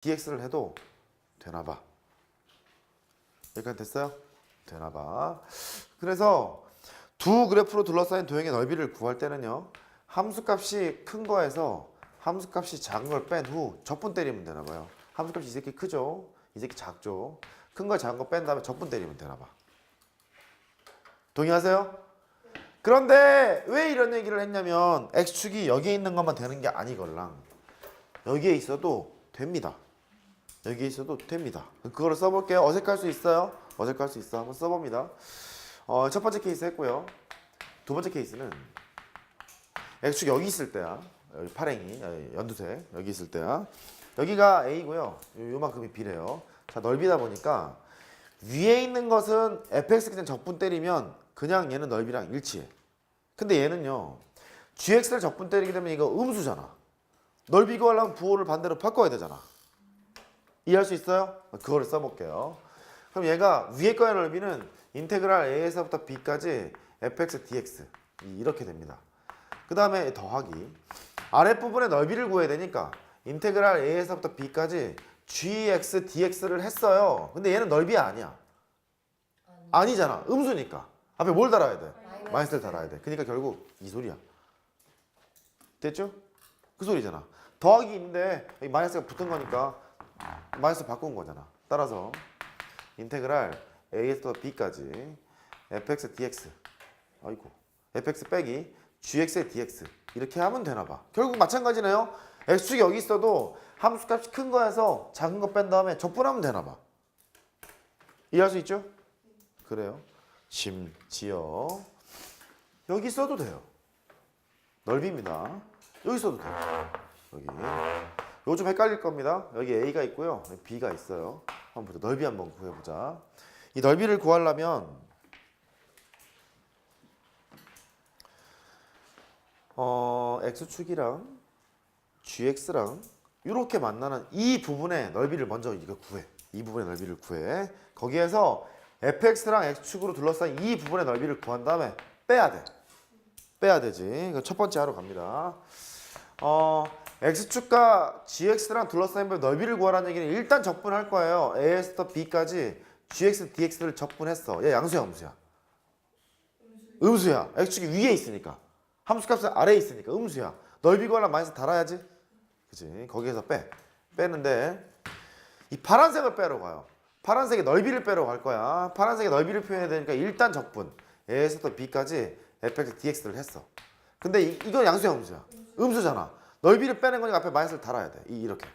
dx를 해도 되나 봐. 여기까지 됐어요? 되나 봐. 그래서 두 그래프로 둘러싸인 도형의 넓이를 구할 때는요. 함수값이 큰 거에서 함수값이 작은 걸 뺀 후 적분 때리면 되나 봐요. 함수값이 이 새끼 크죠? 이 새끼 작죠? 큰 거 작은 거 뺀 다음에 적분 때리면 되나 봐. 동의하세요? 그런데 왜 이런 얘기를 했냐면 x축이 여기에 있는 것만 되는 게 아니걸랑 여기에 있어도 됩니다. 여기에 있어도 됩니다. 그거를 써볼게요. 어색할 수 있어요. 어색할 수 있어. 한번 써봅니다. 첫 번째 케이스 했고요. 두 번째 케이스는 x축 여기 있을 때야. 여기 파랭이 연두색 여기 있을 때야. 여기가 a고요. 요만큼이 b래요. 자, 넓이다 보니까 위에 있는 것은 fx 그냥 적분 때리면 그냥 얘는 넓이랑 일치해. 근데 얘는요. gx를 적분 때리게 되면 이거 음수잖아. 넓이 구하려면 부호를 반대로 바꿔야 되잖아. 이해할 수 있어요? 그거를 써볼게요. 그럼 얘가 위에 거의 넓이는 인테그랄 a에서부터 b까지 fx dx 이렇게 됩니다. 그 다음에 더하기 아랫부분의 넓이를 구해야 되니까 인테그랄 a에서부터 b까지 gx dx를 했어요. 근데 얘는 넓이 아니야. 아니잖아. 음수니까. 앞에 뭘 달아야 돼? 마이너스를 달아야 돼. 그러니까 결국 이 소리야. 됐죠? 그 소리잖아. 더하기인데 여기 마이너스가 붙은 거니까 마이너스 바꾼 거잖아. 따라서 인테그랄 a에서 b까지 fx dx 아이고 fx 빼기 gx의 dx 이렇게 하면 되나 봐. 결국 마찬가지네요. x축이 여기 있어도 함수값이 큰 거에서 작은 거 뺀 다음에 적분하면 되나 봐. 이해할 수 있죠? 그래요. 심지어 여기 있어도 돼요. 넓이입니다. 여기 있어도 돼요. 여기 요거 좀 헷갈릴 겁니다. 여기 a가 있고요. 여기 b가 있어요. 한번 보자. 넓이 한번 구해보자. 이 넓이를 구하려면 x축이랑 gx랑 이렇게 만나는 이 부분의 넓이를 먼저 이거 구해. 이 부분의 넓이를 구해. 거기에서 fx랑 x축으로 둘러싸인 이 부분의 넓이를 구한 다음에 빼야 돼. 빼야 되지. 첫 번째 하러 갑니다. x축과 gx랑 둘러싸인 넓이를 구하라는 얘기는 일단 적분할 거예요. a에서 b까지 gx, dx를 적분했어. 얘 양수야, 음수야? 음수야. x축이 위에 있으니까. 함수값은 아래에 있으니까 음수야. 넓이 구하려면 마이너스 달아야지. 그치? 거기에서 빼는데 이 파란색을 빼러 가요. 파란색의 넓이를 빼러 갈 거야. 파란색의 넓이를 표현해야 되니까 일단 적분. a에서 b까지 fx, dx를 했어. 근데 이건 양수야, 음수야? 음수잖아. 넓이를 빼는 거니까 앞에 마이너스를 달아야 돼. 이렇게.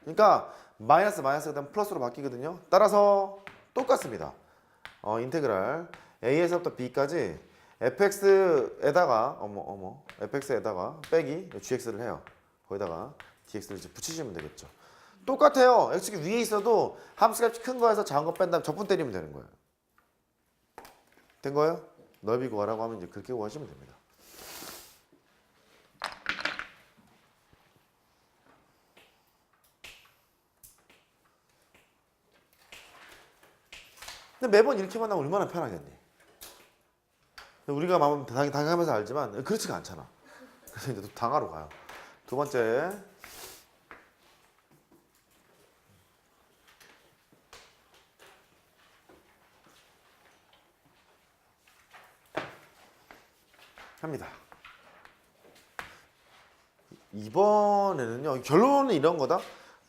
그러니까 마이너스가 되면 플러스로 바뀌거든요. 따라서 똑같습니다. 인테그랄 a에서부터 b까지 fx에다가 fx에다가 빼기 gx를 해요. 거기다가 dx를 이제 붙이시면 되겠죠. 똑같아요. x축이 위에 있어도 함수값이 큰 거에서 작은 거 뺀 다음에 적분 때리면 되는 거예요. 된 거예요? 넓이 구하라고 하면 이제 그렇게 구하시면 됩니다. 근데 매번 이렇게 만나면 얼마나 편하겠니? 우리가 마음 당하면서 알지만 그렇지가 않잖아. 그래서 이제 또 당하러 가요. 두 번째. 합니다. 이번에는요. 결론은 이런 거다.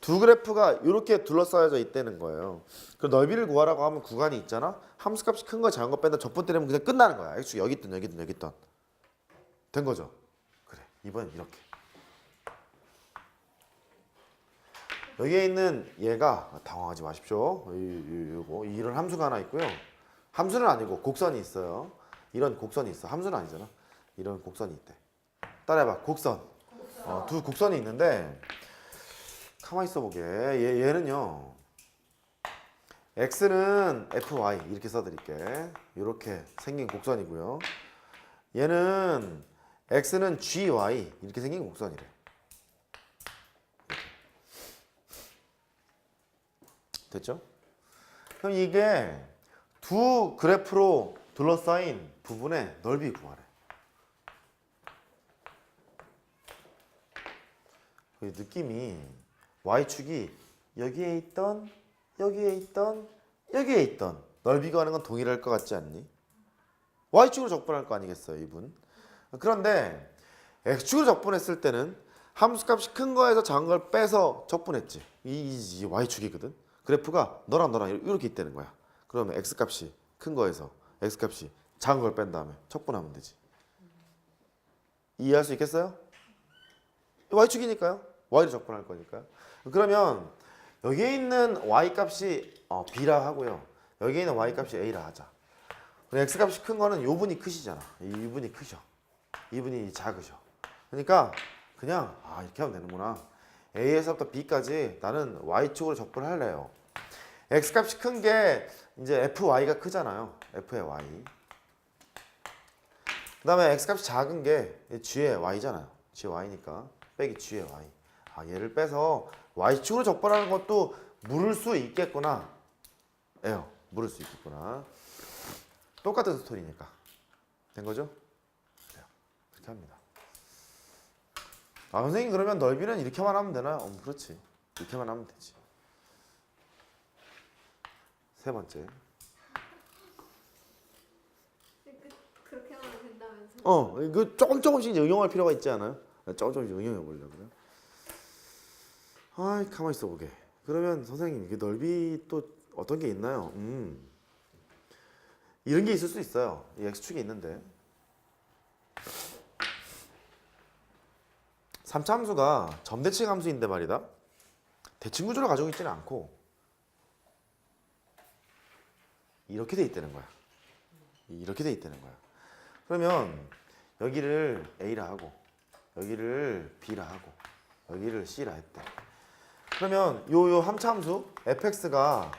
두 그래프가 이렇게 둘러싸여져 있다는 거예요. 그 넓이를 구하라고 하면 구간이 있잖아. 함수값이 큰 거 작은 거 뺀다 적분 때리면 그냥 끝나는 거야. x축 여기 있든 여기 있든 여기 있든. 된 거죠? 그래. 이번엔 이렇게. 여기에 있는 얘가 당황하지 마십시오. 요거 이런 함수가 하나 있고요. 함수는 아니고 곡선이 있어요. 이런 곡선이 있어. 함수는 아니잖아. 이런 곡선이 있대. 따라해봐. 곡선. 두 곡선이 있는데 가만히 있어보게. 얘는요. x는 fy 이렇게 써드릴게. 이렇게 생긴 곡선이고요. 얘는 x는 gy 이렇게 생긴 곡선이래. 됐죠? 그럼 이게 두 그래프로 둘러싸인 부분의 넓이 구하래. 느낌이 y축이 여기에 있던 여기에 있던 여기에 있던 넓이 구하는 건 동일할 것 같지 않니? y축으로 적분할 거 아니겠어요, 이분. 그런데 x축으로 적분했을 때는 함수값이 큰 거에서 작은 걸 빼서 적분했지. 이 y축이거든. 그래프가 너랑 너랑 이렇게 있다는 거야. 그러면 x값이 큰 거에서 x값이 작은 걸 뺀 다음에 적분하면 되지. 이해할 수 있겠어요? y축이니까요. y로 적분할 거니까요. 그러면 여기에 있는 y값이 b라 하고요. 여기에 있는 y값이 a라 하자. x값이 큰 거는 요 분이 크시잖아. 이 분이 크셔. 이 분이 작으셔. 그러니까 그냥 이렇게 하면 되는구나. a에서부터 b까지 나는 y축으로 적분할래요. x값이 큰 게 이제 fy가 크잖아요. f의 y. 그 다음에 x값이 작은 게 g의 y잖아요. g의 y니까 빼기 g의 y. 얘를 빼서 y축으로 적분하는 것도 물을 수 있겠구나. 에요. 물을 수 있겠구나. 똑같은 스토리니까. 된 거죠? 그렇게 합니다. 선생님 그러면 넓이는 이렇게만 하면 되나요? 그렇지. 이렇게만 하면 되지. 세 번째. 그렇게 하면 된다면서? 이거 조금씩 이제 응용할 필요가 있지 않아요? 조금씩 응용해 보려고요. 가만히 있어 보게. 그러면 선생님 이게 넓이 또 어떤 게 있나요? 이런 게 있을 수 있어요. 이 x축이 있는데 3차 함수가 점대칭 함수인데 말이다. 대칭 구조를 가지고 있지는 않고 이렇게 돼 있다는 거야. 이렇게 돼 있다는 거야. 그러면 여기를 a라 하고 여기를 b라 하고 여기를 c라 했대. 그러면 요 함차 함수 fx가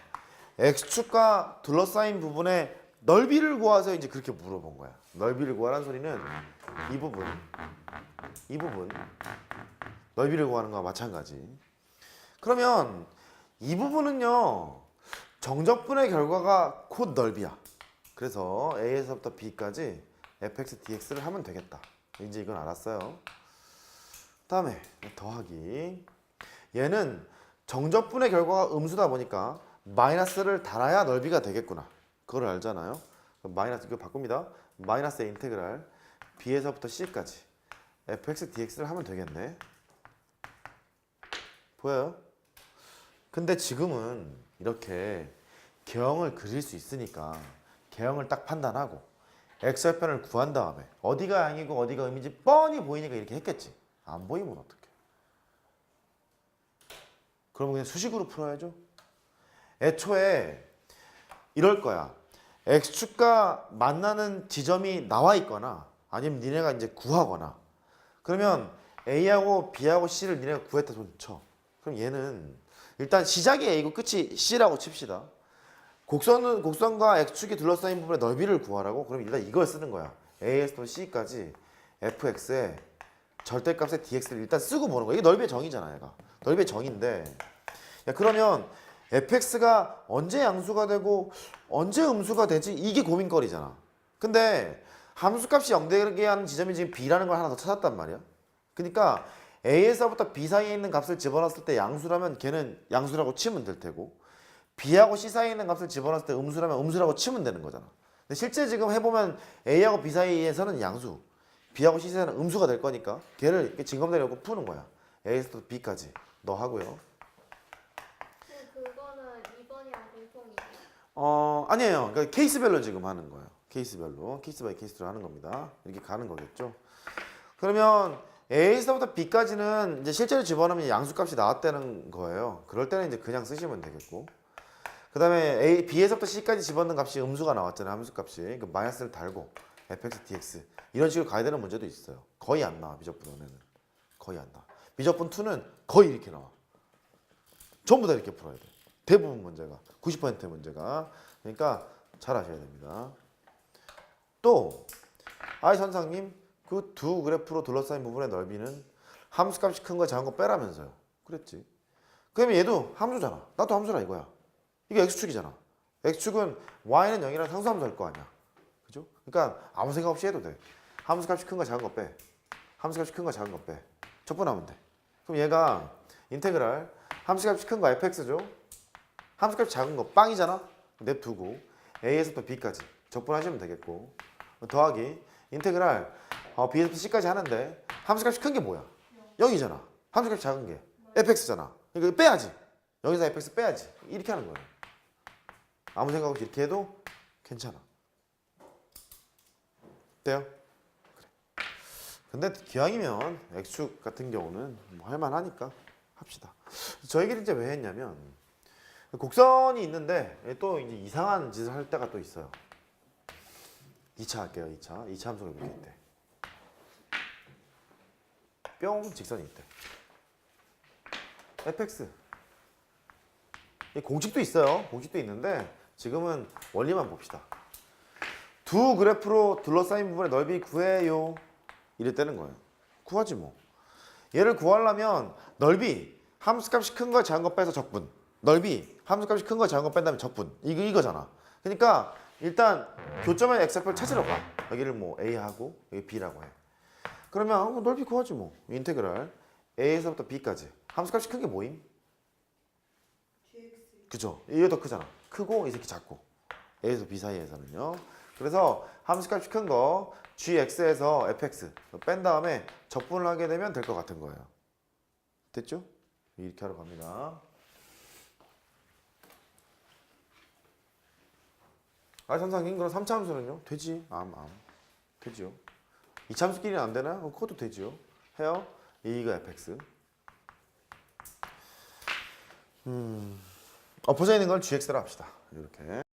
x축과 둘러싸인 부분의 넓이를 구하서 이제 그렇게 물어본 거야. 넓이를 구하라는 소리는 이 부분 넓이를 구하는 거와 마찬가지. 그러면 이 부분은요 정적분의 결과가 곧 넓이야. 그래서 a에서부터 b까지 fx dx를 하면 되겠다. 이제 이건 알았어요. 다음에 더하기. 얘는 정적분의 결과가 음수다 보니까 마이너스를 달아야 넓이가 되겠구나. 그걸 알잖아요. 마이너스 이거 바꿉니다. 마이너스의 인테그랄 b에서부터 c까지 fx dx를 하면 되겠네. 보여요? 근데 지금은 이렇게 개형을 그릴 수 있으니까 개형을 딱 판단하고 x절편을 구한 다음에 어디가 양이고 어디가 음인지 뻔히 보이니까 이렇게 했겠지. 안 보이면 어떡해. 그러면 그냥 수식으로 풀어야죠. 애초에 이럴 거야. x축과 만나는 지점이 나와 있거나 아니면 니네가 이제 구하거나 그러면 a하고 b하고 c를 니네가 구했다 손 쳐. 그럼 얘는 일단 시작이 a고 끝이 c라고 칩시다. 곡선과 x축이 둘러싸인 부분의 넓이를 구하라고? 그럼 일단 이걸 쓰는 거야. a에서 c까지 fx의 절대값의 dx를 일단 쓰고 보는 거야. 이게 넓이의 정의잖아, 얘가. 넓이의 정의인데 그러면 fx가 언제 양수가 되고 언제 음수가 되지? 이게 고민거리잖아. 근데 함수값이 0되게 하는 지점이 지금 b라는 걸 하나 더 찾았단 말이야. 그러니까 a에서부터 b 사이에 있는 값을 집어넣었을 때 양수라면 걔는 양수라고 치면 될 테고 b하고 c 사이에 있는 값을 집어넣었을 때 음수라면 음수라고 치면 되는 거잖아. 근데 실제 지금 해보면 a하고 b 사이에서는 양수, b하고 c 사이에는 음수가 될 거니까 걔를 이렇게 징검다리놓고 푸는 거야. a에서부터 b까지 너 하고요. 그거는 2번이랑 공통이에요? 아니에요. 그러니까 케이스별로 지금 하는 거예요. 케이스별로 케이스 바이 케이스로 하는 겁니다. 이렇게 가는 거겠죠. 그러면 a에서부터 b까지는 이제 실제로 집어넣으면 양수값이 나왔다는 거예요. 그럴 때는 이제 그냥 쓰시면 되겠고. 그 다음에 b에서부터 c까지 집어넣는 값이 음수가 나왔잖아요. 함수값이. 그 마이너스를 달고 fx, dx 이런 식으로 가야 되는 문제도 있어요. 거의 안 나와. 미적분 1에는. 거의 안 나와. 미적분 2는 거의 이렇게 나와. 전부 다 이렇게 풀어야 돼. 대부분 문제가. 90%의 문제가. 그러니까 잘 하셔야 됩니다. 또 선생님 그 두 그래프로 둘러싸인 부분의 넓이는 함수값이 큰 거 작은 거 빼라면서요. 그랬지. 그러면 얘도 함수잖아. 나도 함수라 이거야. 이게 x축이잖아. x축은 y는 0이랑 상수함수 할 거 아니야. 그죠? 그러니까 아무 생각 없이 해도 돼. 함수값이 큰 거 작은 거 빼. 함수값이 큰 거 작은 거 빼. 적분하면 돼. 그럼 얘가 인테그랄 함수값이 큰 거 fx죠. 함수값이 작은 거 빵이잖아. 냅두고 a에서부터 b까지 적분하시면 되겠고 더하기 인테그랄 b에서부터 c까지 하는데 함수값이 큰 게 뭐야? 0이잖아. 함수값이 작은 게 fx잖아. 그러니까 빼야지. 여기서 fx 빼야지. 이렇게 하는 거예요. 아무 생각 없이 이렇게 해도 괜찮아. 돼요? 그래. 근데 기왕이면 x축 같은 경우는 뭐 할만하니까 합시다. 저 얘기를 이제 왜 했냐면 곡선이 있는데 또 이제 이상한 짓을 할 때가 또 있어요. 2차 할게요. 2차 함수가 이렇게 있대. 뿅 직선이 있대. fx. 공식도 있어요. 공식도 있는데 지금은 원리만 봅시다. 두 그래프로 둘러싸인 부분의 넓이 구해요. 이랬다는 거예요. 구하지 뭐. 얘를 구하려면 넓이 함수값이 큰 거 작은 거 빼서 적분. 넓이 함수값이 큰 거 작은 거 뺀 다음에 적분. 이거잖아. 그러니까 일단 교점의 x좌표를 찾으러 가. 여기를 뭐 a하고 여기 b라고 해. 그러면 넓이 구하지 뭐. 인테그랄 a에서부터 b까지. 함수값이 큰 게 뭐임? 그죠? 이게 더 크잖아. 크고 이 새끼 작고. a에서 b 사이에서는요. 그래서 함수값이 큰 거 gx에서 fx 뺀 다음에 적분을 하게 되면 될 것 같은 거예요. 됐죠? 이렇게 하러 갑니다. 선생님 그럼 3차 함수는요? 되지. 되죠. 2차 함수끼리는 안 되나? 그것도 되죠. 해요. 이거 fx. 엎어져 있는 걸 gx로 합시다. 이렇게.